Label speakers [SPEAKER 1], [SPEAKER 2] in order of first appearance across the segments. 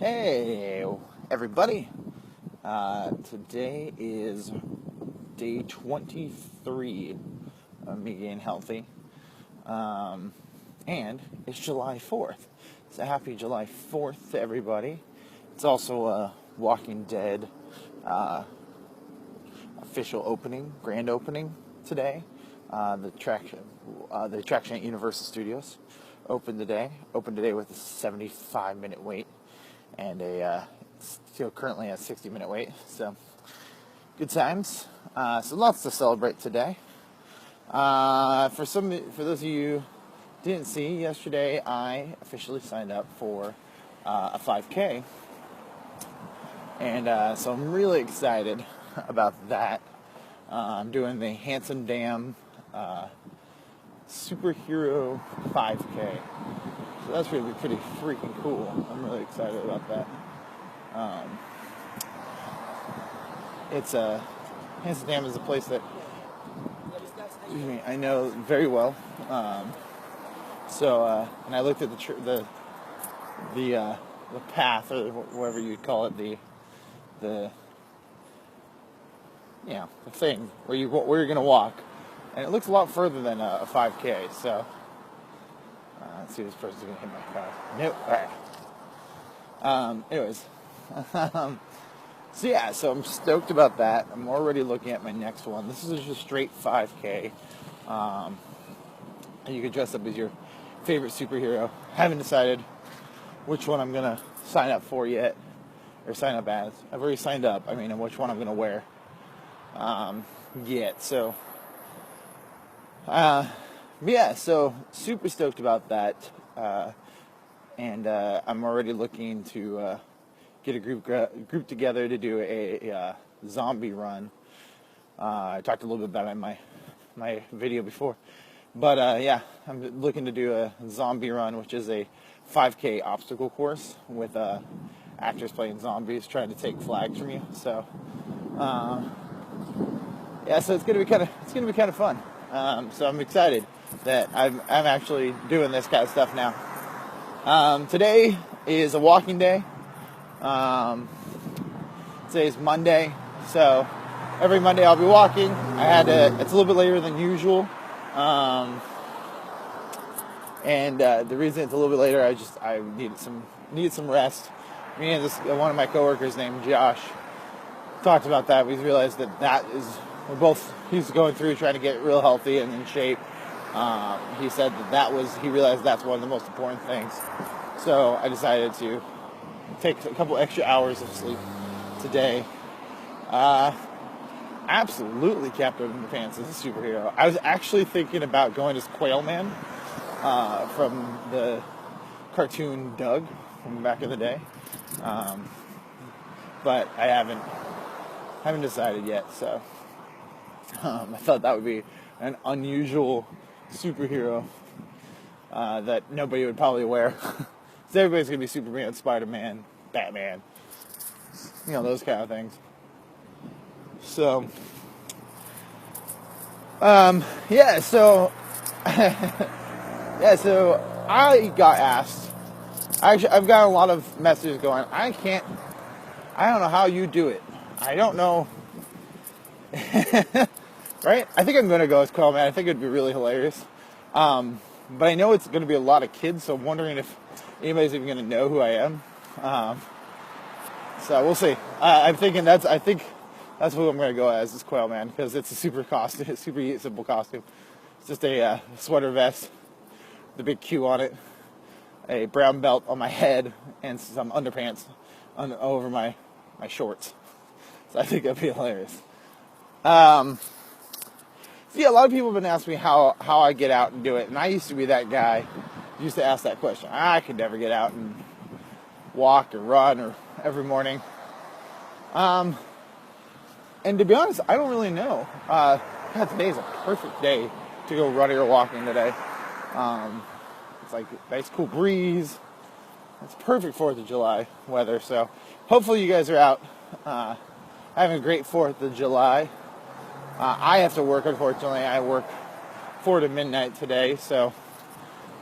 [SPEAKER 1] Hey, everybody. Today is day 23 of me getting healthy. And it's July 4th. So happy July 4th to everybody. It's also a Walking Dead official opening, grand opening today. The attraction at Universal Studios opened today with a 75-minute wait. And still currently a 60-minute wait, so good times. So lots to celebrate today. For those of you who didn't see, yesterday I officially signed up for a 5K, and so I'm really excited about that. I'm doing the Handsome Dam Superhero 5K. So that's going to be pretty freaking cool. I'm really excited about that. Handsome Dam is a place that I know very well. And I looked at the path, or whatever you'd call it, the thing where you're going to walk, and it looks a lot further than a 5K. So. Let's see if this person's going to hit my car. Nope. All right. Anyways. So I'm stoked about that. I'm already looking at my next one. This is just straight 5K. You can dress up as your favorite superhero. Haven't decided which one I'm going to sign up for yet. Or sign up as. I've already signed up. And which one I'm going to wear yet. So... so super stoked about that, and I'm already looking to get a group together to do a zombie run. I talked a little bit about it in my video before, but I'm looking to do a zombie run, which is a 5K obstacle course with actors playing zombies trying to take flags from you. So so it's gonna be kind of fun. So I'm excited that I'm actually doing this kind of stuff now. Today is a walking day. Today's Monday, so every Monday I'll be walking. It's a little bit later than usual. The reason it's a little bit later, I needed some rest. Me and one of my coworkers named Josh talked about that. We realized he's going through trying to get real healthy and in shape. He said he realized that's one of the most important things. So I decided to take a couple extra hours of sleep today. Absolutely capped open the pants as a superhero. I was actually thinking about going as Quail Man from the cartoon Doug from back in the day. But I haven't decided yet, so I thought that would be an unusual superhero that nobody would probably wear. So everybody's going to be Superman, Spider-Man, Batman, those kind of things. So, so I got asked. Actually, I've got a lot of messages going, I don't know how you do it. I don't know. Right? I think I'm going to go as Quail Man. I think it would be really hilarious. But I know it's going to be a lot of kids, so I'm wondering if anybody's even going to know who I am. So we'll see. I think that's who I'm going to go as Quail Man, because it's a super simple costume. It's just a sweater vest, the big Q on it, a brown belt on my head, and some underpants over my shorts. So I think that'd be hilarious. A lot of people have been asking me how I get out and do it, and I used to be that guy who used to ask that question. I could never get out and walk or run or every morning. And to be honest, I don't really know. Today's a perfect day to go running or walking today. It's like a nice cool breeze. It's perfect 4th of July weather, so hopefully you guys are out having a great 4th of July. I have to work, unfortunately. I work 4 to midnight today, so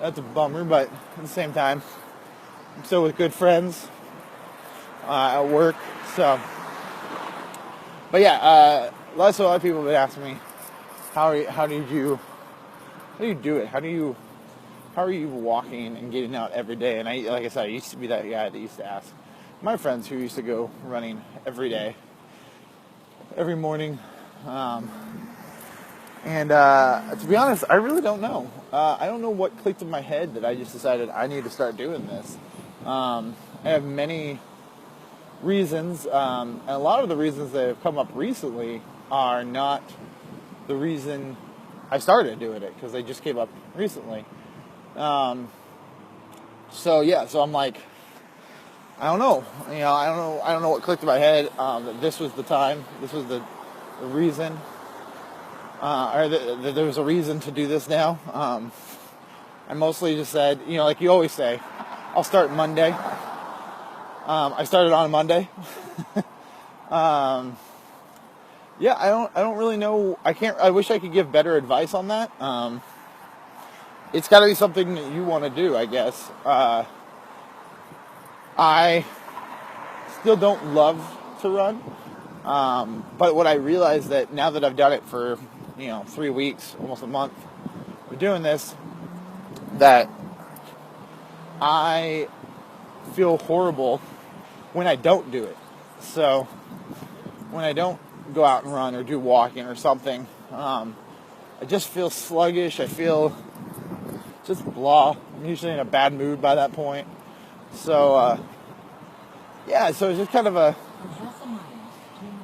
[SPEAKER 1] that's a bummer, but at the same time, I'm still with good friends, at work. So, but yeah, a lot of people have been asking me, how do you do it? How are you walking and getting out every day? And like I said, I used to be that guy that used to ask my friends who used to go running every day, every morning. And to be honest, I really don't know. I don't know what clicked in my head that I just decided I need to start doing this. I have many reasons, and a lot of the reasons that have come up recently are not the reason I started doing it, because they just came up recently. So I'm like, I don't know. I don't know what clicked in my head. That this was the time. This was the reason. Or that there was a reason to do this now. I mostly just said, like you always say, I'll start Monday. I started on a Monday. Yeah, I don't really know. I wish I could give better advice on that. It's got to be something that you want to do, I guess. I still don't love to run. But what I realized that now that I've done it for, 3 weeks, almost a month, we're doing this, that I feel horrible when I don't do it. So when I don't go out and run or do walking or something, I just feel sluggish. I feel just blah. I'm usually in a bad mood by that point. So, so it's just kind of a...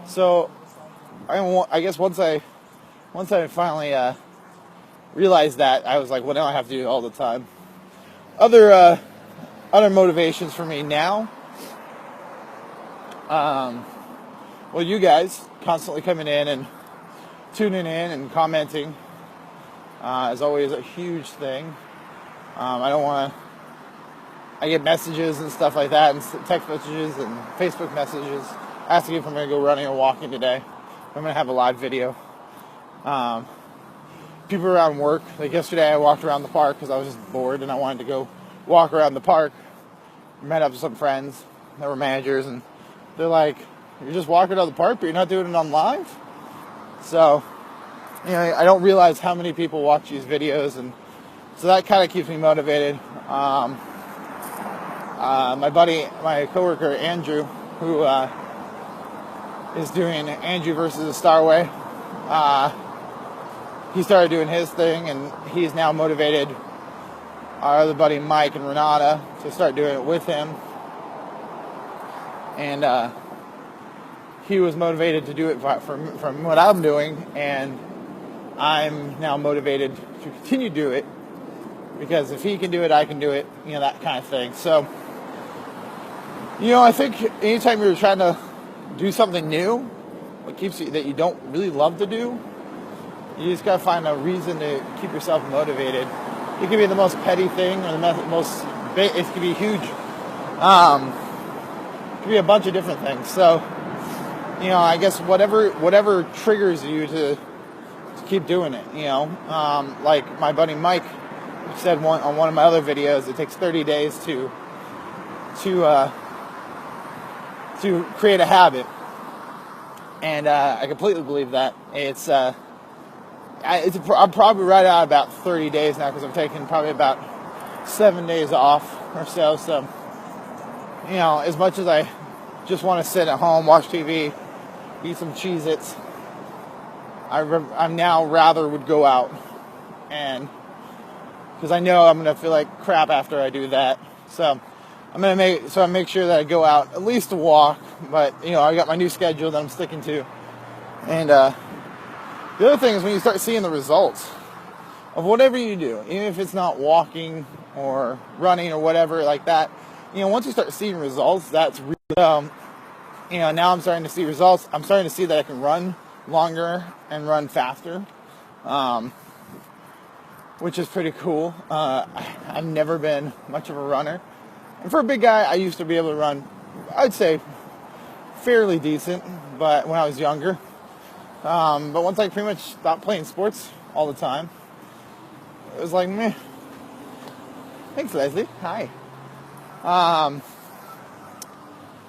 [SPEAKER 1] So, I guess once I finally realized that, I was like, well, now I have to do it all the time. Other motivations for me now, well, you guys constantly coming in and tuning in and commenting is always a huge thing. I get messages and stuff like that, and text messages and Facebook messages asking if I'm going to go running or walking today. I'm going to have a live video. People around work, like yesterday I walked around the park because I was just bored and I wanted to go walk around the park. Met up with some friends that were managers, and they're like, you're just walking around the park, but you're not doing it on live? So, I don't realize how many people watch these videos, and so that kind of keeps me motivated. My coworker Andrew, who is doing Andrew versus the Starway, he started doing his thing, and he's now motivated our other buddy Mike and Renata to start doing it with him. And he was motivated to do it from what I'm doing, and I'm now motivated to continue to do it, because if he can do it, I can do it, that kind of thing. So, I think anytime you're trying to do something new, that you don't really love to do, you just gotta find a reason to keep yourself motivated. It could be the most petty thing, or it could be huge. It could be a bunch of different things. So, I guess whatever triggers you to keep doing it. Like my buddy Mike said on one of my other videos, it takes 30 days to create a habit, and I completely believe that. I'm probably right at about 30 days now, because I'm taking probably about 7 days off or so. So, as much as I just want to sit at home, watch TV, eat some Cheez-Its, I now rather would go out, and because I know I'm going to feel like crap after I do that. So I make sure that I go out at least to walk, but I got my new schedule that I'm sticking to. And the other thing is, when you start seeing the results of whatever you do, even if it's not walking or running or whatever like that, once you start seeing results, that's really, now I'm starting to see results. I'm starting to see that I can run longer and run faster, which is pretty cool. I've never been much of a runner. And for a big guy, I used to be able to run, I'd say, fairly decent, but when I was younger. But once I pretty much stopped playing sports all the time, it was like, meh. Thanks, Leslie. Hi.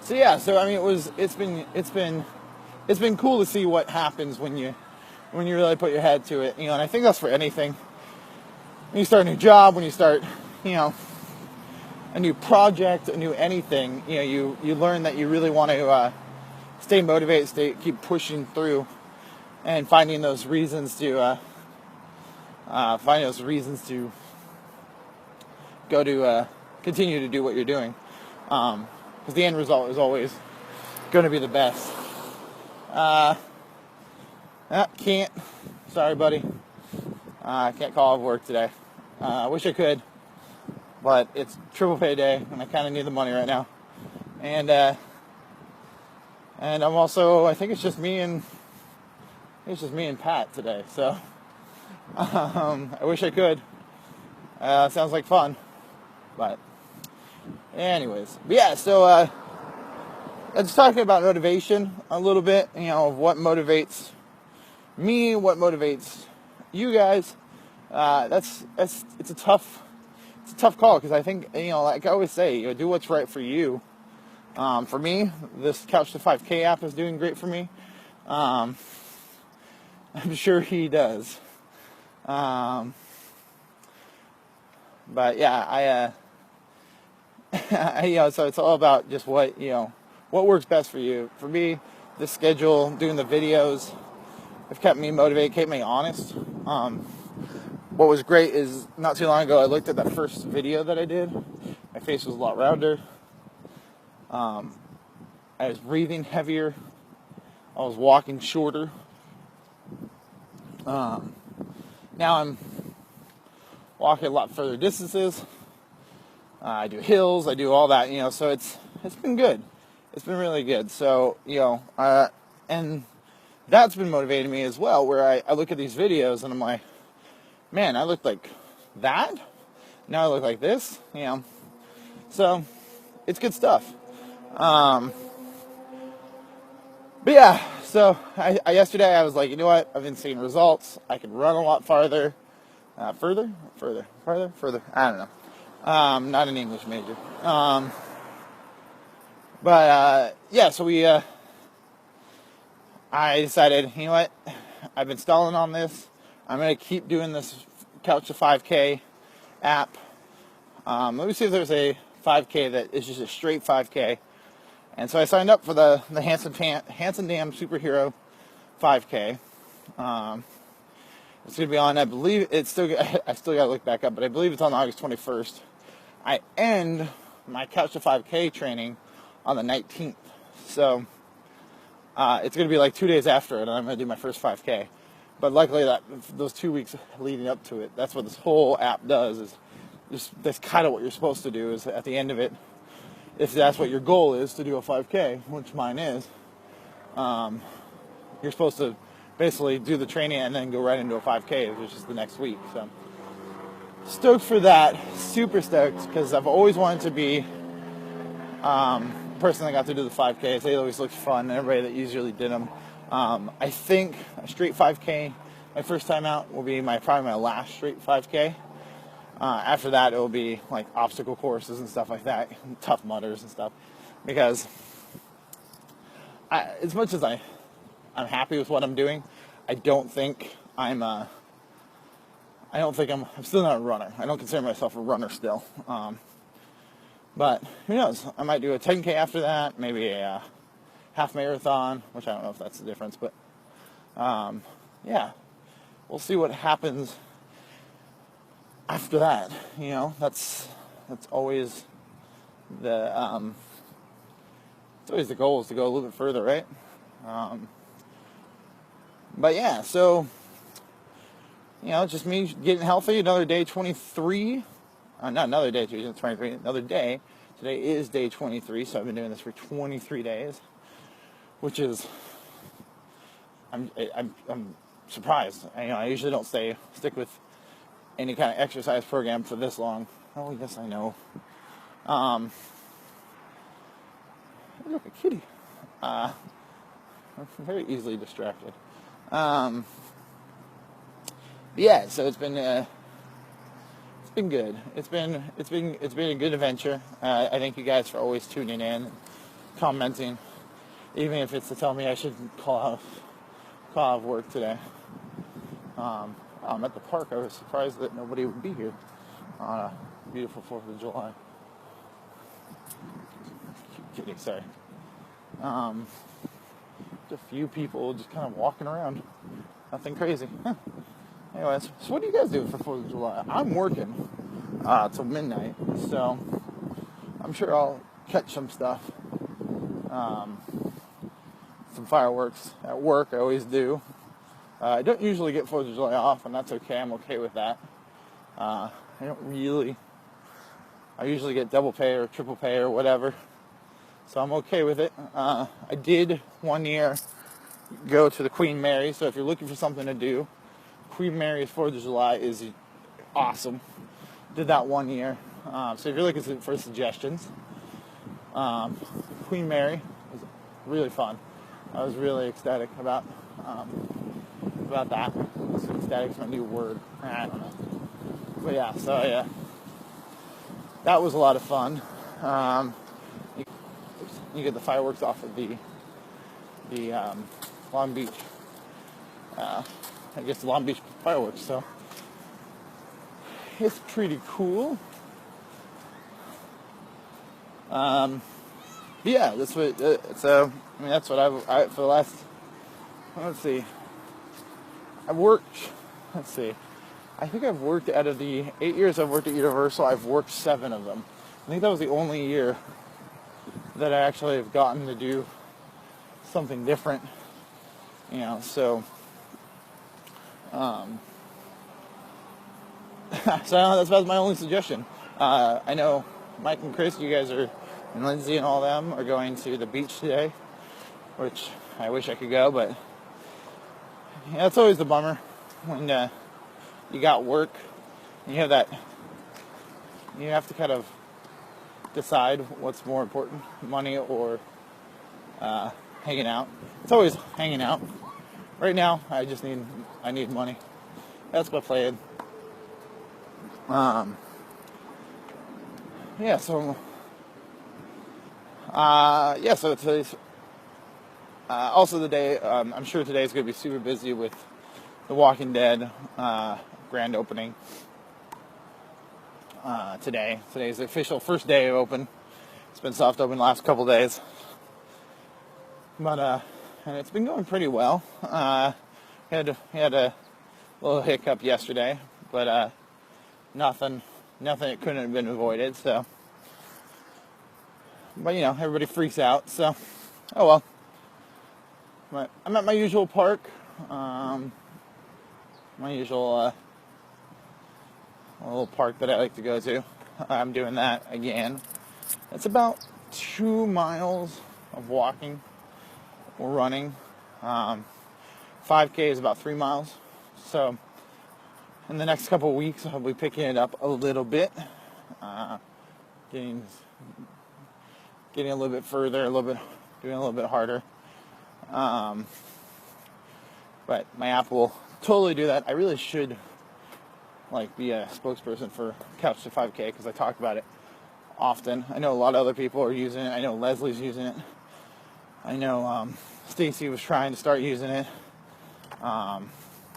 [SPEAKER 1] So yeah, so I mean, it's been cool to see what happens when you really put your head to it, and I think that's for anything. When you start a new job, when you start, a new project, a new anything, you learn that you really want to stay motivated, keep pushing through, and finding those reasons to go to continue to do what you're doing, because the end result is always going to be the best. Can't. Sorry, buddy. I can't call off work today. I wish I could, but it's triple pay day, and I kind of need the money right now. And I'm also, I think it's just me and Pat today. So I wish I could. Sounds like fun, but anyways, but yeah. So I was talking about motivation a little bit. Of what motivates me, what motivates you guys. It's a tough call, because I think, like I always say, do what's right for you. For me, this Couch to 5K app is doing great for me. I'm sure he does. But yeah, so it's all about just what works best for you. For me, the schedule, doing the videos, have kept me motivated, kept me honest. What was great is, not too long ago, I looked at that first video that I did. My face was a lot rounder. I was breathing heavier. I was walking shorter. Now I'm walking a lot further distances. I do hills. I do all that. So it's been good. It's been really good. So and that's been motivating me as well. Where I look at these videos and I'm like, man, I look like that. Now I look like this. So it's good stuff. But yeah, so yesterday I was like, you know what? I've been seeing results. I can run a lot farther. Further. I don't know. Not an English major. Yeah, so I decided, you know what? I've been stalling on this. I'm going to keep doing this Couch to 5K app. Let me see if there's a 5K that is just a straight 5K. And so I signed up for the Hanson Dam Superhero 5K. It's going to be on, I believe, I still got to look back up, but I believe it's on August 21st. I end my Couch to 5K training on the 19th. So it's going to be like 2 days after it, and I'm going to do my first 5K. But luckily, those 2 weeks leading up to it, that's what this whole app does. That's kind of what you're supposed to do, is at the end of it, if that's what your goal is, to do a 5K, which mine is, you're supposed to basically do the training and then go right into a 5K, which is the next week. So stoked for that. Super stoked, because I've always wanted to be the person that got to do the 5Ks. They always looked fun, and everybody that usually did them. I think a straight 5K, my first time out, will be probably my last straight 5K. After that, it will be like obstacle courses and stuff like that, Tough Mudders and stuff. Because as much as I'm happy with what I'm doing, I don't think I'm still not a runner. I don't consider myself a runner still. But who knows? I might do a 10K after that, maybe a half marathon, which I don't know if that's the difference, but yeah, we'll see what happens after that. That's always the goal, is to go a little bit further, right? But yeah, so just me getting healthy. Another day 23. Not another day, 23. Another day. Today is day 23, so I've been doing this for 23 days, which is I'm surprised. I usually don't stick with any kind of exercise program for this long. Oh, yes, I know. Look, a kitty. I'm very easily distracted. Yeah, so it's been good. It's been a good adventure. I thank you guys for always tuning in, commenting, even if it's to tell me I should call out of work today. I'm at the park. I was surprised that nobody would be here on a beautiful 4th of July. Kidding, sorry. Just a few people just kind of walking around. Nothing crazy. Anyways, so what do you guys do for 4th of July? I'm working till midnight, so I'm sure I'll catch some stuff. Some fireworks at work, I always do. I don't usually get 4th of July off, and that's okay. I'm okay with that. I usually get double pay or triple pay or whatever, so I'm okay with it. I did one year go to the Queen Mary, so if you're looking for something to do, Queen Mary's 4th of July is awesome. Did that one year. So if you're looking for suggestions, Queen Mary was really fun. I was really ecstatic about that. So ecstatic's my new word. I don't know. But yeah, so yeah, that was a lot of fun. You get the fireworks off of the Long Beach. I guess the Long Beach fireworks. So it's pretty cool. Yeah, that's what. So I mean, that's what I for the last. Let's see. I've worked. Let's see. I think I've worked out of the 8 years I've worked at Universal. I've worked 7 of them. I think that was the only year that I actually have gotten to do something different. You know, so. So that's my only suggestion. I know Mike and Chris, you guys are, and Lindsay and all them are going to the beach today, which I wish I could go, but yeah, it's always the bummer when you got work and you have that. You have to kind of decide what's more important, money or hanging out. It's always hanging out. Right now, I need money. That's my plan. So today's also the day. I'm sure today is going to be super busy with The Walking Dead grand opening. Today's the official first day of open. It's been soft open the last couple days, but and it's been going pretty well. Had a little hiccup yesterday, but nothing that couldn't have been avoided. So, but you know, everybody freaks out. So, oh well. But I'm at my usual park. My usual little park that I like to go to. I'm doing that again. It's about 2 miles of walking or running. 5K is about 3 miles. So in the next couple of weeks, I'll be picking it up a little bit, getting a little bit further, doing a little bit harder. But my app will totally do that. I really should be a spokesperson for Couch to 5K because I talk about it often. I know a lot of other people are using it. I know Leslie's using it. I know Stacy was trying to start using it. A lot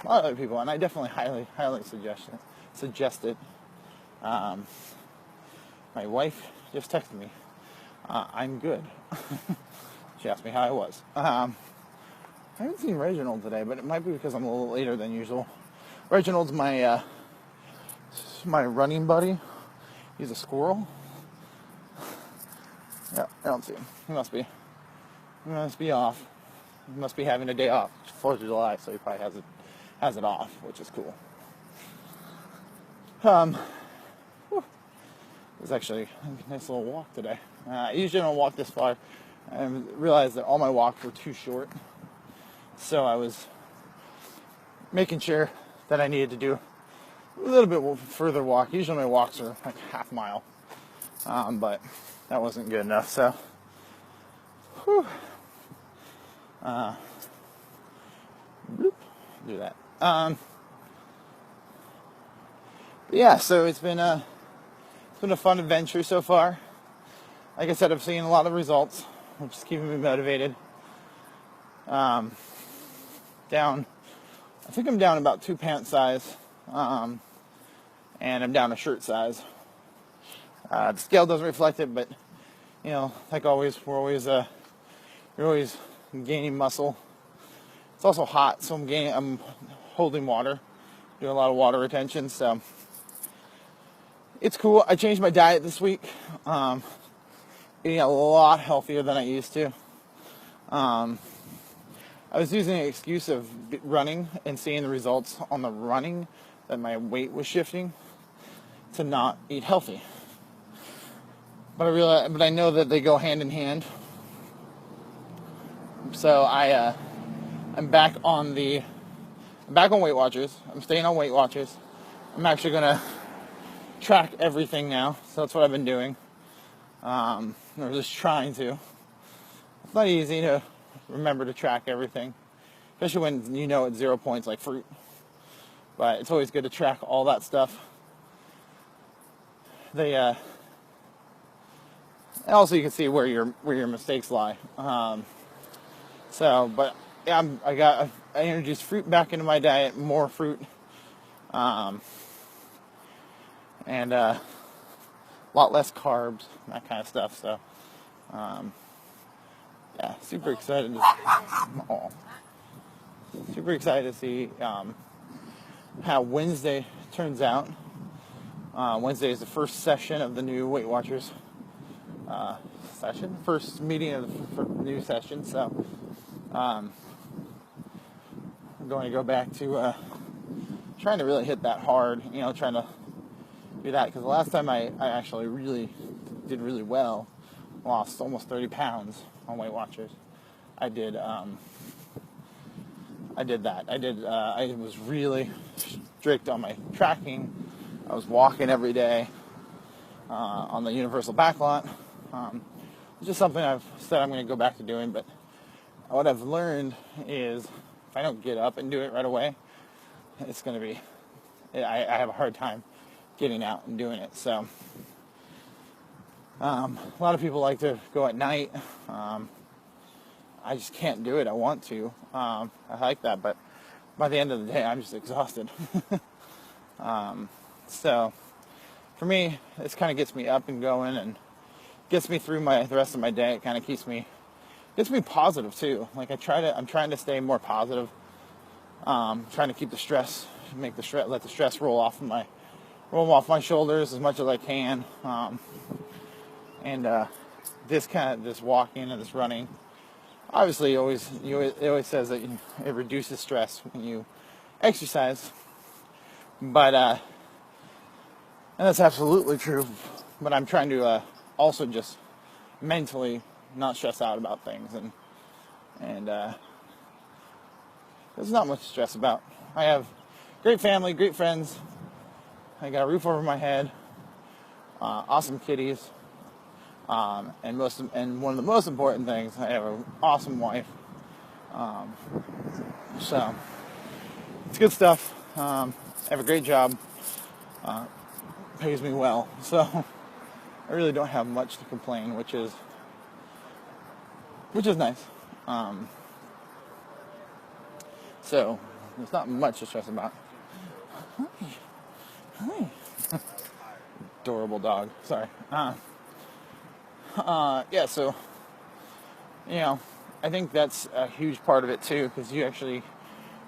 [SPEAKER 1] of other people, and I definitely highly suggest it. My wife just texted me. I'm good. She asked me how I was. I haven't seen Reginald today, but it might be because I'm a little later than usual. Reginald's my running buddy. He's a squirrel. Yeah, I don't see him. He must be off. He must be having a day off. It's 4th of July, so he probably has it off, which is cool. It was actually a nice little walk today. I usually don't walk this far. I realized that all my walks were too short. So I was making sure that I needed to do a little bit further walk. Usually my walks are like half mile. But that wasn't good enough. So, do that. Yeah, so it's been a fun adventure so far. Like I said, I've seen a lot of results. which is keeping me motivated. Down, I think I'm down about 2 pant size, and I'm down a shirt size. The scale doesn't reflect it, but like always, you're always gaining muscle. It's also hot, so I'm holding water, doing a lot of water retention, so it's cool. I changed my diet this week, eating a lot healthier than I used to. I was using the excuse of running and seeing the results on the running that my weight was shifting to not eat healthy. But I know that they go hand in hand. So I'm back on Weight Watchers. I'm staying on Weight Watchers. I'm actually gonna track everything now. So that's what I've been doing. Or just trying to. It's not easy to remember to track everything, especially when it's 0 points like fruit. But it's always good to track all that stuff. And also you can see where your mistakes lie. But I introduced fruit back into my diet, more fruit, and a lot less carbs, that kind of stuff. So, super excited to see how Wednesday turns out. Wednesday is the first session of the new Weight Watchers first meeting of the new session. So, I'm going to go back to trying to really hit that hard, trying to do that, because the last time I actually really did really well, lost almost 30 pounds on Weight Watchers. I was really strict on my tracking. I was walking every day on the Universal Backlot. It's just something I've said I'm going to go back to doing, but what I've learned is if I don't get up and do it right away, it's going to be, I have a hard time getting out and doing it. So a lot of people like to go at night. I just can't do it. I want to. I like that, but by the end of the day, I'm just exhausted. So for me, this kind of gets me up and going and gets me through the rest of my day. It kind of gets me positive too. Like I'm trying to stay more positive. Trying to keep let the stress roll off my shoulders as much as I can. This walking and this running, obviously, it always says that it reduces stress when you exercise. But and that's absolutely true. But I'm trying to also just mentally not stress out about things, and there's not much to stress about. I have great family, great friends. I got a roof over my head, awesome kitties, and one of the most important things, I have an awesome wife. So it's good stuff. I have a great job, pays me well, so I really don't have much to complain, which is nice. So there's not much to stress about. Hi. Adorable dog. Sorry. So I think that's a huge part of it too, because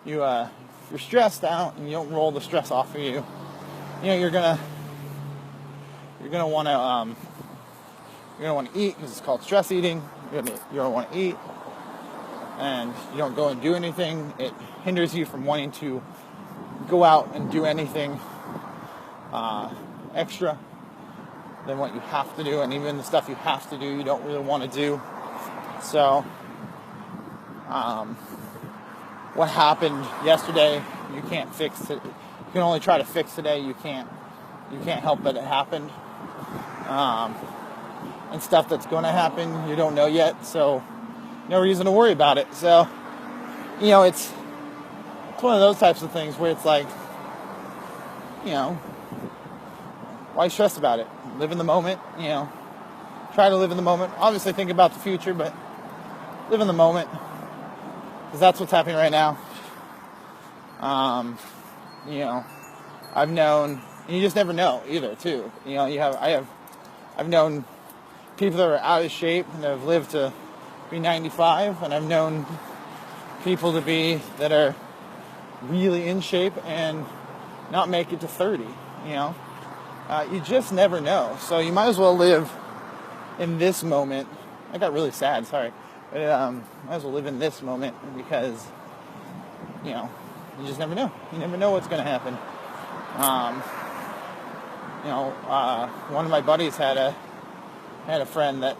[SPEAKER 1] you're stressed out and you don't roll the stress off of you. You're gonna want to eat, because it's called stress eating. You're gonna want to eat, and you don't go and do anything. It hinders you from wanting to go out and do anything extra than what you have to do, and even the stuff you have to do, you don't really want to do. So, what happened yesterday, you can't fix it. You can only try to fix today. You can't help that it happened. And stuff that's going to happen, you don't know yet, so no reason to worry about it. So, it's one of those types of things where it's like, why stress about it? Live in the moment, try to live in the moment. Obviously think about the future, but live in the moment, because that's what's happening right now. You know, I've known, and you just never know either, too. You know, I've known people that are out of shape and have lived to be 95, and I've known people that are really in shape and not make it to 30, you know. You just never know. So you might as well live in this moment. I got really sad, sorry. But might as well live in this moment, because, you know, you just never know. You never know what's going to happen. You know, one of my buddies had a friend that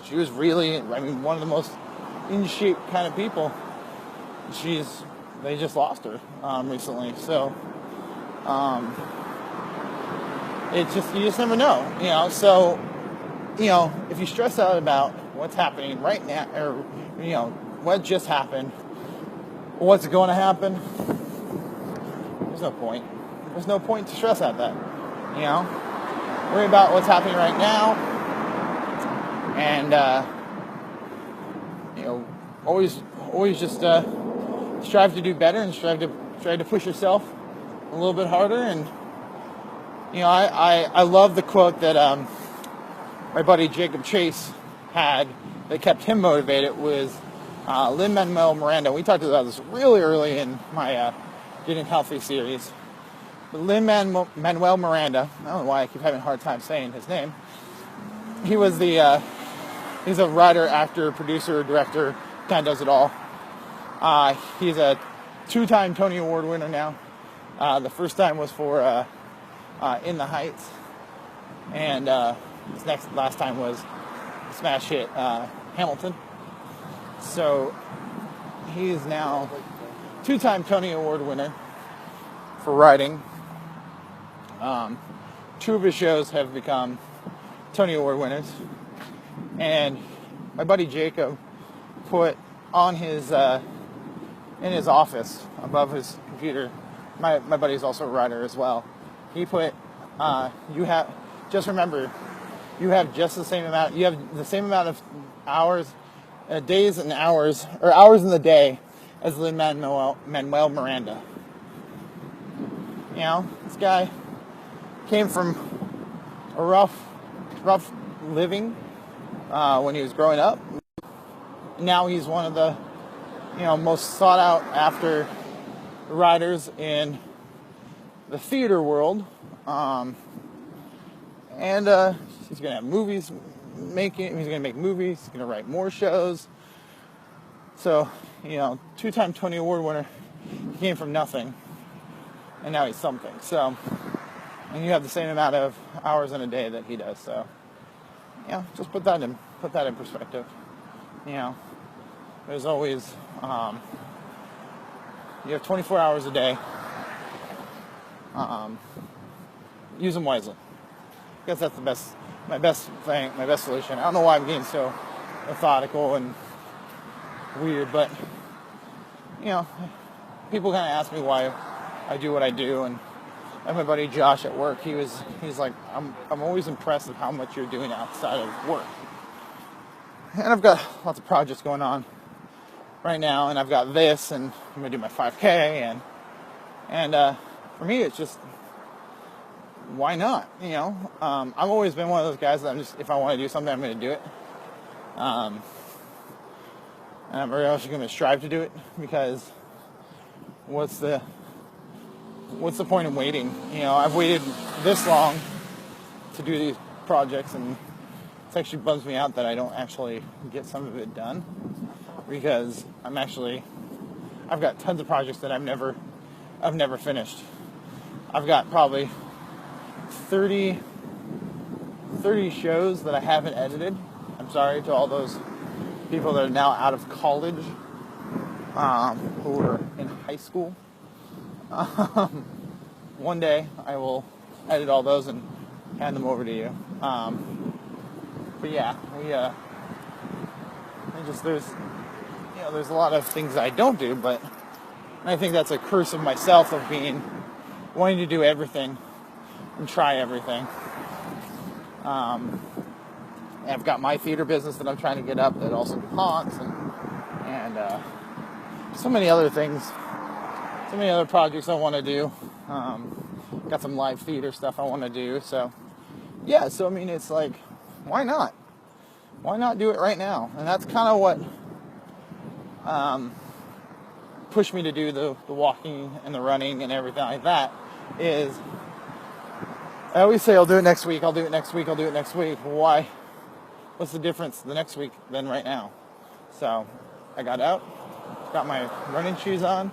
[SPEAKER 1] she was really, I mean, one of the most in shape kind of people. They just lost her recently. So it's just, you just never know, you know. So, you know, if you stress out about what's happening right now, or, you know, what just happened, what's going to happen, there's no point. There's no point to stress out that, you know. Worry about what's happening right now, and you know, always just strive to do better, and strive to push yourself a little bit harder. And you know, I love the quote that my buddy Jacob Chase had that kept him motivated, was Lin-Manuel Miranda. We talked about this really early in my Getting Healthy series. But Lin-Manuel Miranda, I don't know why I keep having a hard time saying his name. He's a writer, actor, producer, director, kind of does it all. He's a 2-time Tony Award winner now. The first time was for In the Heights, and his last time was smash hit Hamilton. So he's now 2-time Tony Award winner for writing. 2 of his shows have become Tony Award winners, and my buddy Jacob put on his in his office above his computer. My buddy's also a writer as well. He put, remember, you have just the same amount. You have the same amount of hours, days and hours, or hours in the day as Lin-Manuel Miranda. You know, this guy came from a rough living when he was growing up. Now he's one of the, you know, most sought out after writers in the theater world. And he's going to have movies making. He's going to make movies. He's going to write more shows. So, you know, 2-time Tony Award winner. He came from nothing, and now he's something. So, and you have the same amount of hours in a day that he does. So, yeah, just put that in perspective. You know, there's always you have 24 hours a day. Use them wisely. I guess that's my best solution. I don't know why I'm getting so methodical and weird, but you know, people kind of ask me why I do what I do, and my buddy Josh at work, he's like, I'm always impressed with how much you're doing outside of work. And I've got lots of projects going on right now, and I've got this, and I'm gonna do my 5K, and for me, it's just, why not? You know, I've always been one of those guys that if I want to do something, I'm going to do it. And I'm very much going to strive to do it, because what's the point in waiting? You know, I've waited this long to do these projects, and it actually bums me out that I don't actually get some of it done, because I've got tons of projects that I've never finished. I've got probably 30 shows that I haven't edited. I'm sorry to all those people that are now out of college, who are in high school. One day I will edit all those and hand them over to you. But yeah, there's a lot of things I don't do, but I think that's a curse of myself, of wanting to do everything and try everything. I've got my theater business that I'm trying to get up that also do haunts and so many other things, so many other projects I want to do. Got some live theater stuff I want to do. So yeah, so I mean, it's like, why not? Why not do it right now? And that's kind of what pushed me to do the walking and the running and everything like that. Is I always say I'll do it next week, I'll do it next week, I'll do it next week. Why? What's the difference the next week than right now? So I got out, got my running shoes on,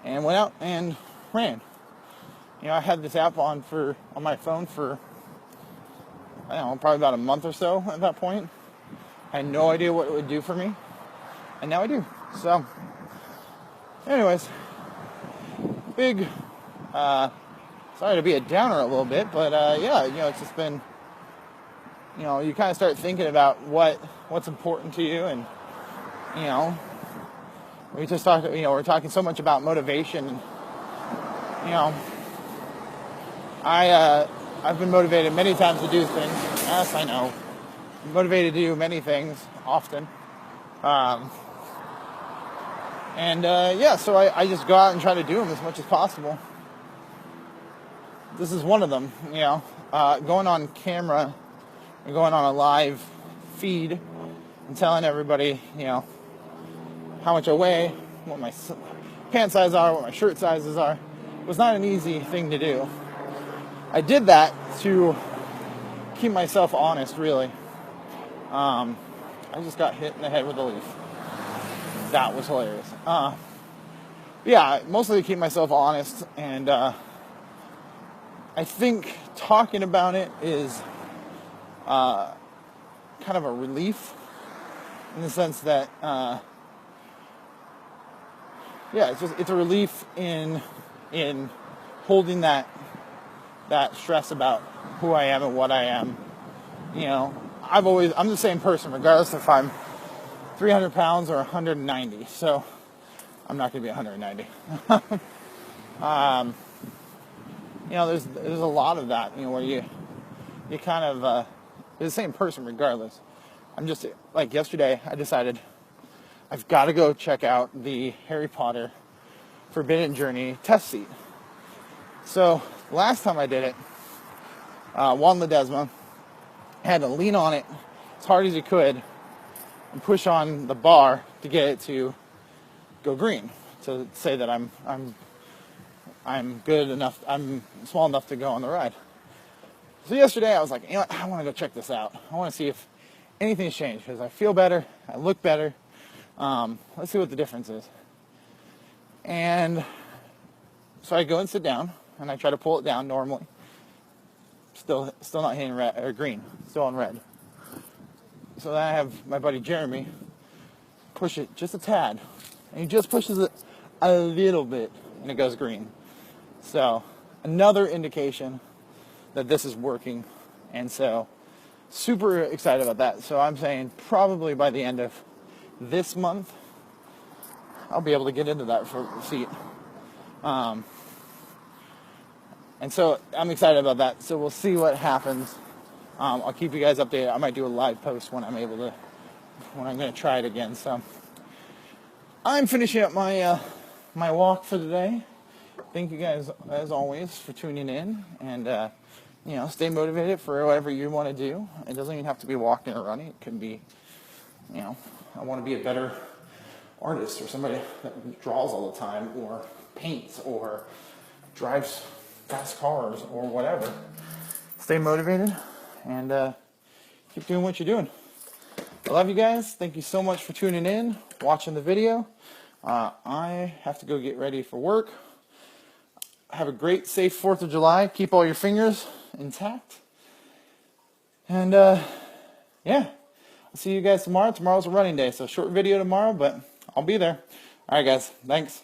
[SPEAKER 1] and went out and ran. You know, I had this app on my phone for, I don't know, probably about a month or so at that point. I had no idea what it would do for me, and now I do. So anyways, big, sorry to be a downer a little bit, but yeah, you know, it's just been, you know, you kind of start thinking about what's important to you, and, you know, we just talked, you know, we're talking so much about motivation, and, you know, I've been motivated many times to do things. Yes, I know. I'm motivated to do many things often. Yeah, so I just go out and try to do them as much as possible. This is one of them, you know, going on camera and going on a live feed and telling everybody, you know, how much I weigh, what my pant size are, what my shirt sizes are, was not an easy thing to do. I did that to keep myself honest, really. I just got hit in the head with a leaf. That was hilarious. Yeah, mostly to keep myself honest, and I think talking about it is kind of a relief, in the sense that, yeah, it's a relief in holding that stress about who I am and what I am. You know, I'm the same person regardless if I'm 300 pounds or 190. So I'm not going to be 190. You know, there's a lot of that, you know, where you kind of you're the same person regardless. I'm just, like yesterday, I decided I've got to go check out the Harry Potter Forbidden Journey test seat. So last time I did it, Juan Ledesma had to lean on it as hard as he could and push on the bar to get it to go green, to say that I'm good enough, I'm small enough to go on the ride. So yesterday I was like, you know what, I want to go check this out. I want to see if anything's changed, because I feel better, I look better. Let's see what the difference is. And so I go and sit down, and I try to pull it down normally. Still not hitting red or green, still on red. So then I have my buddy Jeremy push it just a tad, and he just pushes it a little bit, and it goes green. So another indication that this is working, and so super excited about that. So I'm saying probably by the end of this month, I'll be able to get into that seat. And so I'm excited about that. So we'll see what happens. I'll keep you guys updated. I might do a live post when I'm going to try it again. So I'm finishing up my walk for the day. Thank you guys, as always, for tuning in, and you know, stay motivated for whatever you want to do. It doesn't even have to be walking or running. It can be, you know, I want to be a better artist, or somebody that draws all the time, or paints, or drives fast cars, or whatever. Stay motivated, and keep doing what you're doing. I love you guys. Thank you so much for tuning in, watching the video. I have to go get ready for work. Have a great, safe 4th of July. Keep all your fingers intact. And yeah, I'll see you guys tomorrow. Tomorrow's a running day, so short video tomorrow, but I'll be there. All right, guys. Thanks.